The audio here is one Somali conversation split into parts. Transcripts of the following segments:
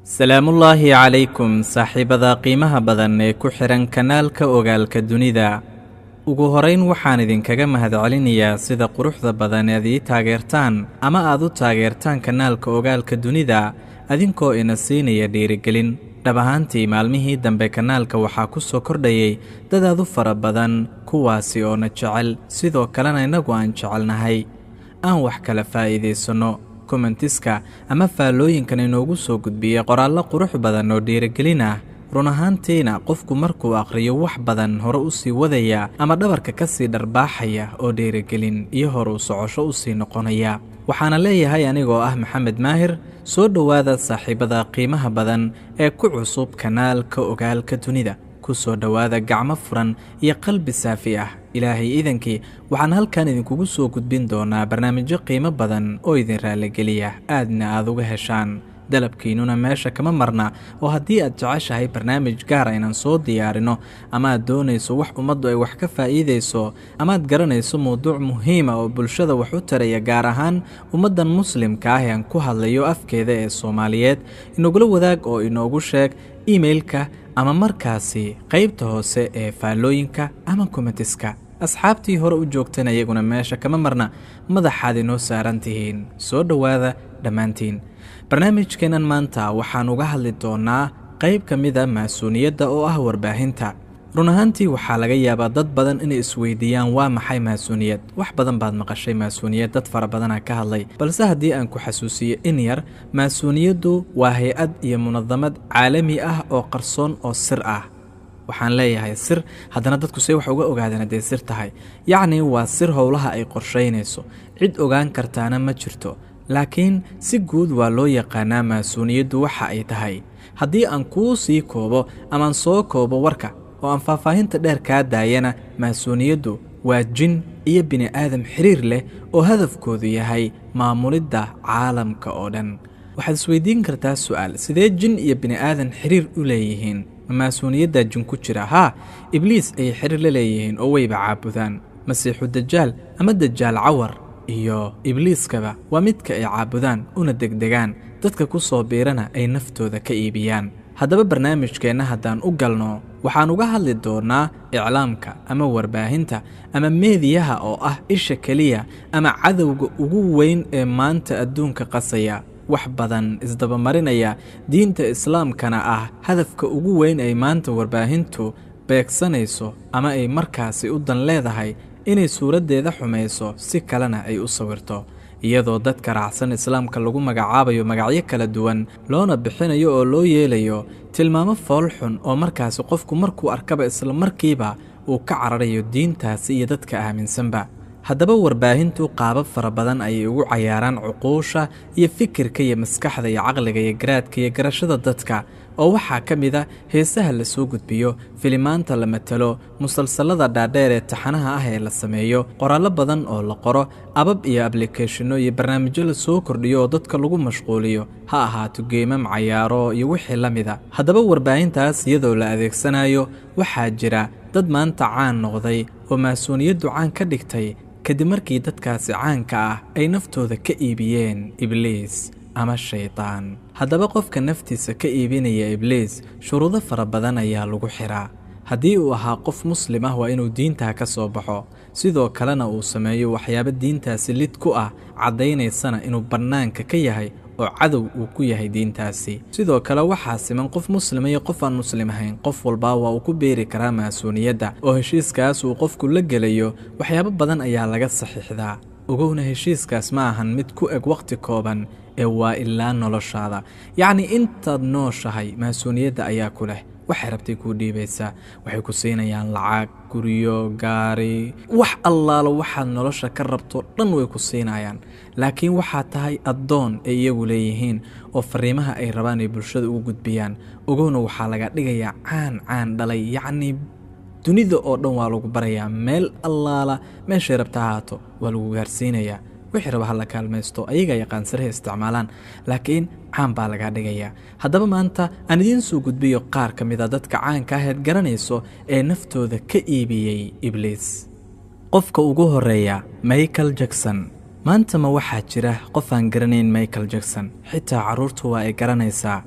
salaamu ullaahi calaykum saaxiibada qiimaha badan ee ku xihan kanaalka ogaalka dunida. ugu horayn waxaan idinkaga mahadcelinayaa sida quruxda badan ead ii taageertaan ama aad u taageertaan kanaalka ogaalka dunida adinkoo ina siinaya dhiirigelin. dhab ahaantii maalmihii dambe kanaalka waxaa ku soo kordhayay dad aad u fara badan kuwaasi oo na jecel sidoo kalena innagu aan jecelnahay aan wax kala faa'iidaysanno. kommentiska ama faallooyinkan inoogu soo gudbiyey qoraallo qurux badan oo dhiirigelin ah. run ahaantiina qofku markuu akhriyo wax badan hore u sii wadaya ama dhabarka ka sii dharbaaxaya oo dhiirigelin iyo hore u socosho u sii noqonaya. waxaana leeyahay anigoo ah maxamed maahir, soo dhowaada saaxiibada qiimaha badan ee ku cusub kanaalka ogaalka dunida. ku soo dhowaada gacmo furan iyo qalbi saafi ah. ilaahay iidankii waxaan halkan idinkugu soo gudbin doonaa barnaamijyo qiimo badan oo idin raaligeliya aadna aad uga heshaan. dalabkiinnuna meesha kama marna, oo haddii aad jeceshahay barnaamij gaara inaan soo diyaarino ama aad doonayso wax ummaddu ay wax ka faa'iidayso ama aad garanayso mawduuc muhiima oo bulshada wax u taraya gaar ahaan ummaddan muslimka ah ee aan ku hadlayo afkeeda ee Soomaaliyeed, inagula wadaag oo inoogu sheeg emailka ama markaasi qaybta hoose ee faallooyinka ama kommentiska. asxaabtii hore u joogtana iyaguna meesha kama marna, madaxaad inoo saaran tihiin. soo dhowaada dhammaantiin. barnaamijkeennan maanta waxaan uga hadli doonaa qayb ka mid a maasuuniyadda oo ah warbaahinta. run ahaantii waxaa laga yaabaa dad badan inay isweydiiyaan waa maxay maasuuniyad. wax badan baad maqashay maasuuniyad, dad fara badanaa ka hadlay, balse haddii aan ku xasuusiyo in yar, maasuuniyaddu waa hay-ad iyo munadamad caalami ah oo qarsoon oo sir ah. waxaan leeyahay sir, haddana dadku say wax uga ogaadeen hadday sir tahay. yacni waa sir howlaha ay qorshaynayso, cid ogaan kartaana ma jirto, laakiin si guud waa loo yaqaanaa maasuuniyaddu waxa ay tahay. haddii aan kuu sii koobo amaan soo koobo warka oo aan faahfaahinta dheer kaa daayana, maasuuniyaddu waa jin iyo bini aadam xiriir leh oo hadafkoodu yahay maamulidda caalamka oo dhan. waxaad isweydiin kartaa su'aal, sidee jin iyo bini aadan xiriir u leeyihiin? maasuuniyadda jin ku jira? haa, ibliis ayay xiriir la leeyihiin oo wayba caabudaan. masiixu dajaal ama dajaal cawar iyo ibliiskaba waa midka ay caabudaan una degdegaan, dadka ku soo biirana ay naftooda ka iibiyaan. haddaba barnaamijkeenna haddaan u galno, waxaan uga hadli doonaa iclaamka ama warbaahinta ama meediyaha oo ah isha keliya ama cadowga ugu weyn ee maanta adduunka qasaya, wax badan isdabamarinaya, diinta islaamkana ah hadafka ugu weyn ay maanta warbaahintu beegsanayso ama ay markaasi u dan leedahay inay suuraddeeda xumayso si kalena ay u sawirto, iyadoo dadka raacsan islaamka lagu magacaabayo magacyo kala duwan, loona bixinayo oo loo yeelayo tilmaamo fool xun oo markaasi qofku markuu arkaba isla markiiba uu ka cararayo diintaasi iyo dadka aaminsanba. haddaba warbaahintu qaabab fara badan ayay ugu cayaaraan cuquusha iyo fikirka iyo maskaxda iyo caqliga iyo garaadka iyo garashada dadka, oo waxaa ka mid a heesaha la soo gudbiyo, filimaanta la matalo, musalsalada dhaadheer ee taxanaha ah ee la sameeyo, qoraallo badan oo la qoro, abab iyo ablikeeshinno iyo barnaamijyo la soo kordhiyo oo dadka lagu mashquuliyo, ha ahaato geemam cayaaro iyo wixii la mida. haddaba warbaahintaas iyadoo la adeegsanayo, waxaa jira dad maanta caan noqday oo maasuuniyaddu caan ka dhigtay kadib markii dadkaasi caanka ah ay naftooda ka iibiyeen ibliis ama shaydaan. haddaba qofka naftiisa ka iibinaya ibliis shuruudo fara badan ayaa lagu xiraa. haddii uu ahaa qof muslim ah waa inuu diintaa ka soo baxo, sidoo kalena uu sameeyo waxyaabo diintaasi lid ku ah, caddaynaysana inuu bannaanka ka yahay oo cadow uu ku yahay diintaasi. sidoo kale waxaa siman qof muslima iyo qof aan muslim ahayn, qof walbaa waa uu ku beeri karaa maasuuniyadda, oo heshiiskaas uu qofku la gelayo waxyaabo badan ayaa laga saxiixdaa. ogowna heshiiskaas ma ahan mid ku eg wakhti kooban ee waa ilaa noloshaada. yacni intaad nooshahay maasuuniyadda ayaa ku leh, waxay rabtay kuu dhiibaysaa, waxay ku siinayaan lacag, guryo, gaari, wax allaalo waxaad nolosha ka rabto dhan way ku siinayaan. laakiin waxaad tahay addoon ay iyagu leeyihiin oo fariimaha ay rabaan ay bulshada ugu gudbiyaan. ogowna waxaa laga dhigayaa caan dhalay, yacni dunida oo dhan waa lagu barayaa, meel allaala meeshay rabta ahaato waa lagu gaarsiinayaa. wixii raba hala kaalmaysto, ayagaa yaqaan sirhay isticmaalaan, laakiin caan baa laga dhigayaa. haddaba maanta aan idiin soo gudbiyo qaar ka mid a dadka caanka aheed garanayso ee naftooda ka iibiyey ibliis. qofka ugu horeeya, Michael Jackson. maanta ma waxaa jira qof aan garanayn Michael Jackson? xitaa carruurtu waa ay garanaysaa.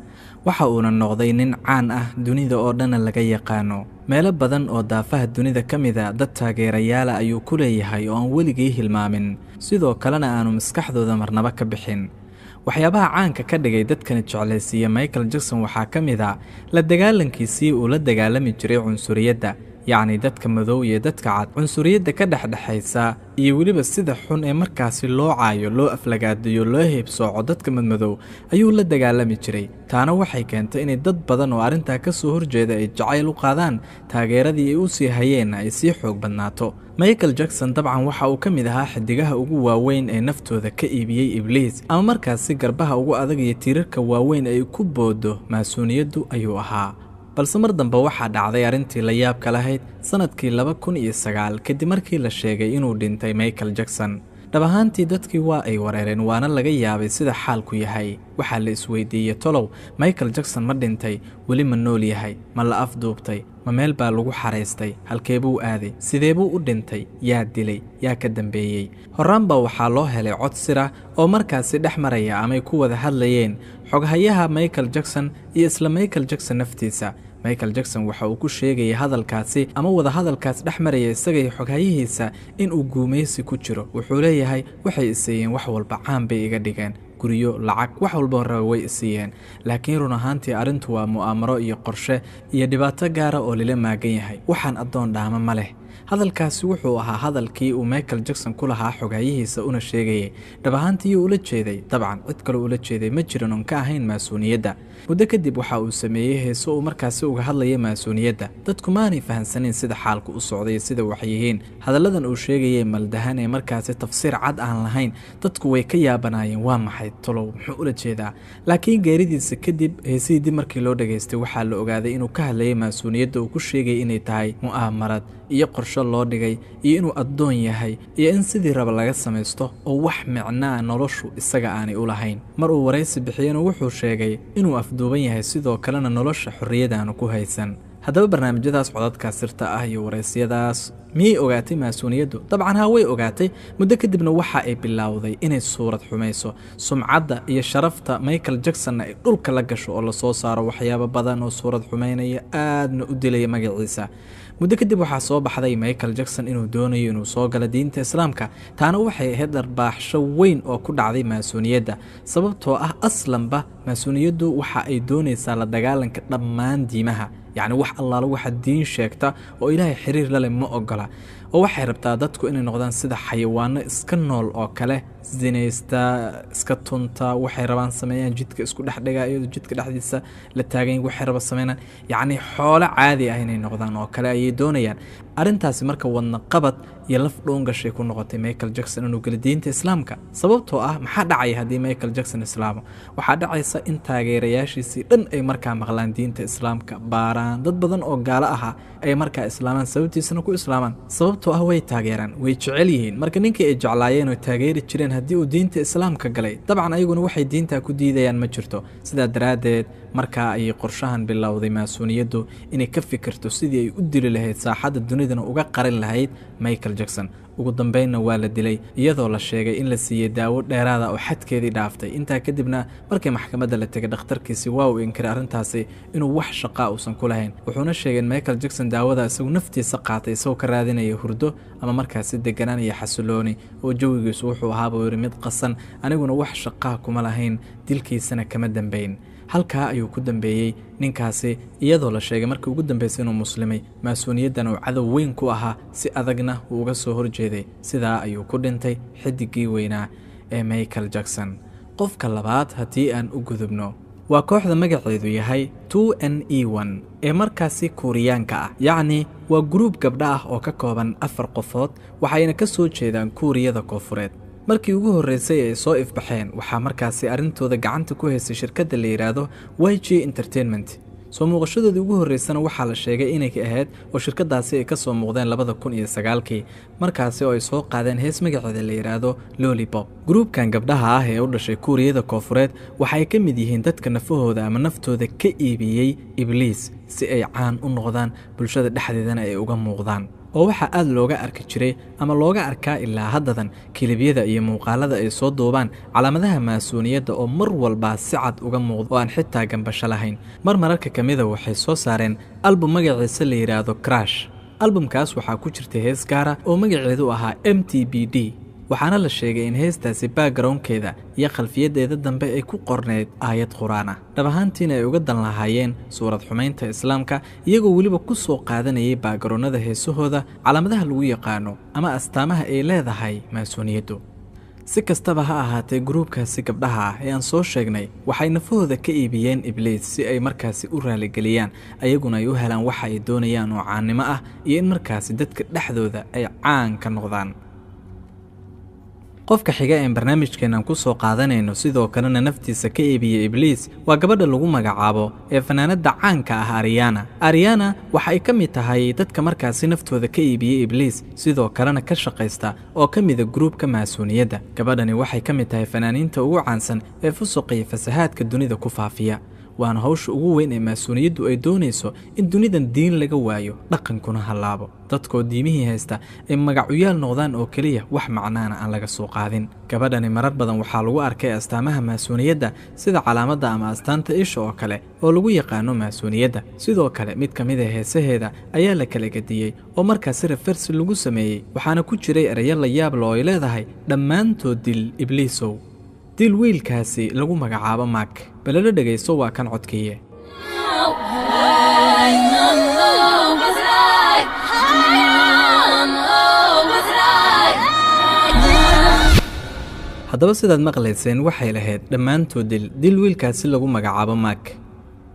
waxa uuna noqday nin caan ah dunida oo dhan laga yaqaano meelo badan oo daafaha dunida ka mid ah dad taageerayaal ayuu ku leeyahay oo aan weligii hilmaamin sidoo kalena aanu maskaxdooda marnaba ka bixin waxyaabaha caanka ka dhigay dadkan jeclaysiiya Michael Jackson waxaa ka mid ah la dagaalankiisii uu la dagaalami jiray cunsuriyadda yacni dadka madow iyo dadka cad cunsuriyadda ka dhexdhexaysa iyo weliba sida xun ee markaasi loo caayo loo aflagaadiyo loo heebsooco dadka madmadow ayuu la dagaalami jiray taana waxay keentay inay dad badan oo arrintaa ka soo horjeeda ay jacayl u qaadaan taageeradii ay u sii hayeen ay sii xoog badnaato Michael Jackson dabcan waxa uu ka mid ahaa xidigaha ugu waaweyn ee naftooda ka iibiyey Ibliis ama markaasi garbaha ugu adag iyo tiirarka waaweyn ay ku boodo maasuuniyaddu ayuu ahaa balse mar dambe waxaa dhacday arrintii la yaabka lahayd sanadkii 2009 kadib markii la sheegay inuu dhintay Michael Jackson dhab ahaantii dadkii waa ay wareereen waana laga yaabay sida xaalku yahay waxaa la isweydiiyey tolow Michael Jackson ma dhintay weli ma nool yahay ma la afduubtay ma meel baa lagu xareystay halkee buu aaday sidee buu u dhintay yaa dilay yaa ka dambeeyey horraanba waxaa loo helay cod sir ah oo markaasi dhex maraya amay ku wada hadlayeen xoghayaha Michael Jackson iyo isla Michael Jackson naftiisa Michael Jackson waxa uu ku sheegay hadalkaasi ama wada hadalkaas dhex maraya isaga iyo xoghayihiisa in uu guumeysi ku jiro wuxuu leeyahay waxay isayeen wax walba caan bay iga dhigeen guriyo lacag wax walba raba way isayeen laakiin run ahaantii arrintu waa mu'aamaro iyo qorshe iyo dhibaato gaara oo lila maagan yahay waxaan adoon dhaama ma leh hadalkaasi wuxuu ahaa hadalkii uu Michael Jackson ku lahaa xoghayihiisa una sheegay dhab ahaantii uu la jeeday dabcan cid kale uu la jeeday ma jiran oo ka ahayn maasuuniyadda muddo kadib waxa uu sameeyay heeso uu markaasi uga hadlayay maasuuniyadda dadku maanay fahansanin sida xaalku u socday sida wax yihiin hadalladan uu sheegay maldahan ee markaasi tafsiir cad aan lahayn dadku way ka yaabanaayeen waa maxay tolow muxuu ula jeedaa laakiin geeridiisa kadib heesidii markii loo dhageystay waxaa la ogaaday inuu ka hadlayay maasuuniyadda uu ku sheegay inay tahay mu'aamarad iyo qorshe loo dhigay iyo inuu adoon yahay iyo in sidii raba laga samaysto oo wax micnaa noloshu isaga aanay u lahayn mar uu wareysi bixiyana wuxuu sheegay inuu afduuban yahay sidoo kalena nolosha xorriyadaanu ku haysan haddaba barnaamijyadaas codadka sirta ah iyo wareysiyadaas miyay ogaatay maasuuniyaddu dabcan haa way ogaatay muddo kadibna waxa ay bilowday inay suurad xumayso sumcadda iyo sharafta Michael Jackson ay dhulka la gasho oo la soo saaro waxyaabo badan oo suurad xumaynaya aadna u dilaya magaciisa muddo kadib waxaa soo baxday Michael Jackson inuu doonayo inuu soo galo diinta islaamka taana waxay ahayd darbaaxsho weyn oo ku dhacday maasuuniyadda sababtoo ah aslanba maasuuniyaddu waxa ay doonaysaa la dagaalanka dhammaan diimaha yacni wax allaala waxa diin sheegta oo ilaahay xiriir la leh ma ogola oo waxay rabtaa dadku inay noqdaan sida xayawaano iska nool oo kale zinaysta iska tunta waxay rabaan sameeyaan jidka isku dhexdhiga iyadoo jidka dhexdiisa la taagan waxay raba sameeyaan yacni xoolo caadi ah inay noqdaan oo kale ayay doonayaan arrintaasi marka wadna qabad iyo laf dhoon gashay ku noqotay Michael Jackson inuu galo diinta islaamka sababtoo ah maxaa dhacay haddii Michael Jackson islaamo waxaa dhacaysa in taageerayaashiisii dhan ay markaa maqlaan diinta islaamka baaraan dad badan oo gaalo aha ay markaa islaamaan sababtiisana ku islaamaan sababtoo ah way taageeraan way jecel yihiin marka ninkii ay jeclaayeen oo taageeri jireen haddii uu diinta islaamka galay dabcan ayaguna waxay diinta ku diidayaan ma jirto sidaa daraadeed markaa ay qorshahan bilowday maasuuniyaddu inay ka fikirto sidii ay u dili lahayd saaxadda dunidana uga qarin lahayd Michael Jackson ugu dambeynna waa la dilay iyadoo la sheegay in la siiyay daawo dheeraad ah oo xadkeedii dhaaftay intaa kadibna markii maxkamadda la tagay dhakhtarkiisi waa uu inkiray arrintaasi inuu wax shaqo uusan ku lahayn wuxuuna sheegay in Michael Jackson daawada isagu naftiisa qaatay isagoo ka raadinaya hurdo ama markaasi deganaan iyo xasilooni oo jawigiisu wuxuu ahaa buu yiri mid qasan aniguna wax shaqo kuma lahayn dilkiisana kama dambeyn halkaa ayuu ku dambeeyay ninkaasi iyadoo la sheegay markii ugu dambeysay inuu muslimay maasuuniyaddan uu cadow weyn ku ahaa si adagna uu uga soo horjeeday sidaa ayuu ku dhintay xidigii weynaa ee Michael Jackson qofka labaad haddii aan u gudubno waa kooxda magaceedu yahay 2NE1 ee markaasi Kuuriyaanka ah yacni waa group gabdha ah oo ka kooban 4 qofood waxayna ka soo jeedaan Kuuriyada Koonfureed markii ugu horeysay ay soo ifbaxeen waxaa markaasi arintooda gacanta ku haysay shirkadda la yiraahdo YG Entertainment soo muuqashadoodii ugu horeysana waxaa la sheegay inay ka ahayd oo shirkadaasi ay ka soo muuqdeen 2009 markaasi oo ay soo qaadeen hees magaceeda la yiraahdo Lollipop groupkan gabdhaha ah ee u dhashay Kuuriyada Koonfureed waxay ka mid yihiin dadka nafahooda ama naftooda ka iibiyay Ibliis si ay caan u noqdaan bulshada dhexdeedana ay uga muuqdaan oo waxa aad looga arki jiray ama looga arkaa ilaa haddadan kilibyada iyo muuqaalada ay soo duubaan calaamadaha maasuuniyadda oo mar walba si cad uga muuqdo oo aan xitaa gambasho lahayn. marmarka kamida waxay soo saareen album magaciisa la yiraahdo Crash. albumkaas waxaa ku jirtay hees gaar ah oo magaceedu ahaa MTBD, waxaana la sheegay in heestaasi backgroundkeeda iyo khalfiyadeeda dambe ay ku qorneyd aayad quraan ah. dhab ahaantiina ay uga dan lahaayeen suurad xumaynta islaamka, iyagoo weliba ku soo qaadanayay backgroundada heesahooda calaamadaha lagu yaqaano ama astaamaha ay leedahay maasuuniyaddu. si kastaba ha ahaatee gruubkaasi gabdhaha ah ee aan soo sheegnay waxay nafahooda ka iibiyeen Ibliis si ay markaasi u raaligeliyaan, ayaguna ay u helaan waxa ay doonayaan oo caannimo ah iyo in markaasi dadka dhexdooda ay caan ka noqdaan. qofka xiga ee barnaamijkeenan ku soo qaadanayno sidoo kalena naftiisa ka iibiyay Ibliis waa gabadha lagu magacaabo ee fanaanada caanka ah Ariana. Ariana waxa ay ka mid tahay dadka markaasi naftooda ka iibiyay Ibliis sidoo kalena ka shaqeysta oo ka mid ah gruubka maasuuniyadda. gabadhani waxay ka mid tahay fanaaniinta ugu caansan ee fusuqa iyo fasahaadka dunida ku faafiya, waana hawsha ugu weyn ee maasuuniyaddu ay doonayso in dunidan diin laga waayo, dhaqankuna halaabo, dadkoo diimihii haysta ay magacuyaal noqdaan oo keliya wax macnaana aan laga soo qaadin. gabadhani marar badan waxaa lagu arkay astaamaha maasuuniyadda sida calaamadda ama astaanta isha oo kale oo lagu yaqaano maasuuniyadda. sidoo kale mid ka mid ah heesaheeda ayaa la kala gediyey oo markaasi refersi lagu sameeyey, waxaana ku jiray erayo la yaab leh oo ay leedahay dhammaantood dil Ibliisow. dil wiilkaasi lagu magacaabo Mark. balala dhageyso waa kan codkiye. haddaba sidaad maqlayseen waxay lahayd dhammaantood dil wiilkaasi lagu magacaabo Mark.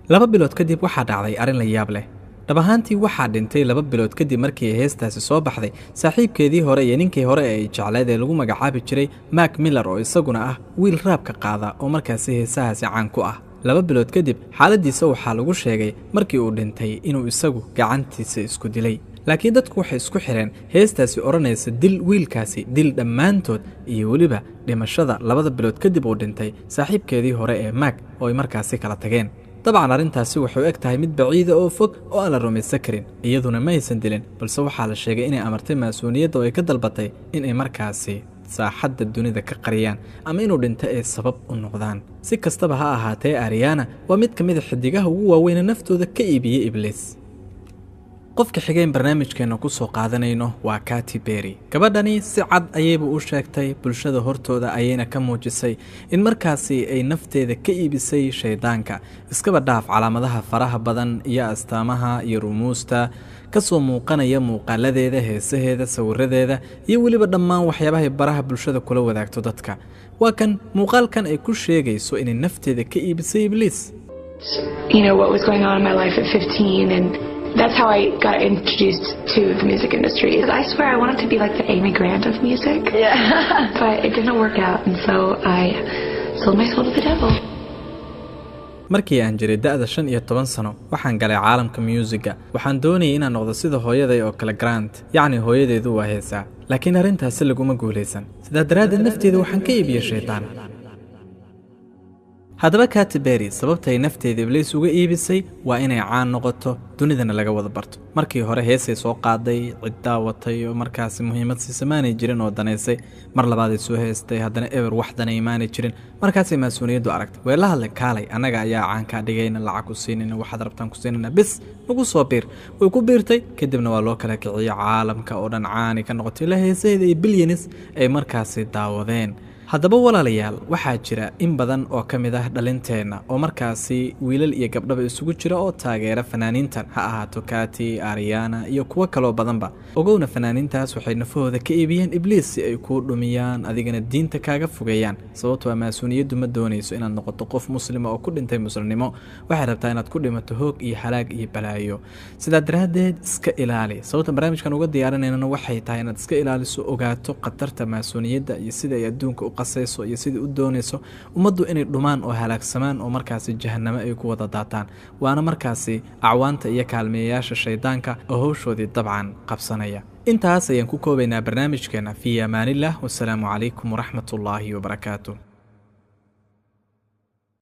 2 bilood kadib waxaa dhacday arrin la yaab leh. dhab ahaantii waxaa dhintay 2 bilood kadib markii heestaasi soo baxday saaxiibkeedii hore iyo ninkii hore ee ay jecleed ee lagu magacaabi jiray Mac Miller oo isaguna ah wiil raabka qaada oo markaasi heesahaasi caan ku ah. 2 bilood kadib xaaladiisa waxaa lagu sheegay markii uu dhintay inuu isagu gacantiisa isku dilay, laakiin dadku waxay isku xireen heestaasi oranaysa dil wiilkaasi dil dhammaantood iyo weliba dhimashada 2 bilood kadib uu dhintay saaxiibkeedii hore ee Mac oo ay markaasi kala tageen. طبعا arrintaasi waxay eg tahay mid baciida oo fog oo aan la rumaysan karin. iyaduna ma aysan dilin, balse waxaa la sheegay inay amartay maasuuniyadda oo ay ka dalbatay inay markaasi saaxadda dunida ka qariyaan ama inuu dhinto ay sabab u noqdaan. si kastaba ha ahaatee Ariana waa mid ka mid ah xidigaha ugu waaweyn ee naftooda ka iibiyay Ibliis. qofka xigeen barnaamijkeena ku soo qaadanayno waa Katy Perry. gabadhani si cad ayayba u sheegtay bulshada hortooda ayayna ka muujisay in markaasi ay nafteeda ka iibisay shaydaanka, iskaba dhaaf calaamadaha faraha badan iyo astaamaha iyo rumuusta ka soo muuqanaya muuqaaladeeda, heesaheeda, sawiradeeda iyo weliba dhammaan waxyaabaha baraha bulshada kula wadaagto dadka. waa kan muuqaalkan ay ku sheegayso inay nafteeda ka iibisay Ibliis. what was going on in my life at 15 and that's how I got introduced to the music industry. I swear I wanted to be like the Amy Grant of music. Yeah. But it didn't work out, and so I sold my soul to the devil. markii aan jiray da'da 15 sano waxaan galay caalamka musiga. waxaan doonayay inaan noqdo sida hooyaday oo kale Grant, yacni hooyadeedu waa heesaa, laakiin arrintaasi laguma guuleysan. sidaa daraaddeed nafteeda waxaan ka iibiyay shaytaan. haddaba Katy Perry sababtay nafteeda Ibliis uga iibisay waa inay caan noqoto, dunidana laga wada barto. markii hore heesay soo qaaday cid daawatay oo markaasi muhiimad si samaanay jirin oo daneysay. mar labaad ay soo heestay haddana ever wax danay imaanay jirin. markaasay maasuuniyaddu aragtay, way la hadlay kaalay anaga ayaa caan ka dhigayna, lacag ku siinayna, waxaad rabtaan ku siinayna, bis nagu soo biir. way ku biirtay, kadibna waa loo kala kiciyay caalamka oo dhan caani ka noqotay la heesaheeda iyo bilyanis ay markaasi daawadeen. haddaba walaalayaal waxaa jira in badan oo ka mid ah dhalinteena oo markaasi wiilal iyo gabdhaba isugu jira oo taageera fanaaniintan, ha ahaato Katy, Ariana iyo kuwa kaloo badanba. ogowna fanaaniintaas waxay nafahooda ka iibiyeen Ibliis si ay ku dhumiyaan, adigana diinta kaaga fogeeyaan. sababtoo ah maasuuniyaddu ma doonayso inaad noqoto qof muslima oo ku dhintay muslimnimo, waxay rabtaa inaad ku dhimato hoog iyo halaag iyo balaayo. sidaa daraaddeed iska ilaali. sababta barnaamijkan uga diyaarinayna waxay tahay inaad iska ilaaliso, ogaato khatarta maasuuniyadda iyo sida ay adduunka qasayso iyo sidii u doonayso ummaddu inay dhumaan oo halaagsamaan oo markaasi jahannamo ay ku wada daataan. waana markaasi acwaanta iyo kaalmeeyayaasha shaydaanka oo hawshoodii dabcan qabsanaya. intaas ayaan ku koobaynaa barnaamijkeena. fi amaanillah, wassalaamu calaykum waraxmatullaahi wabarakaatuh.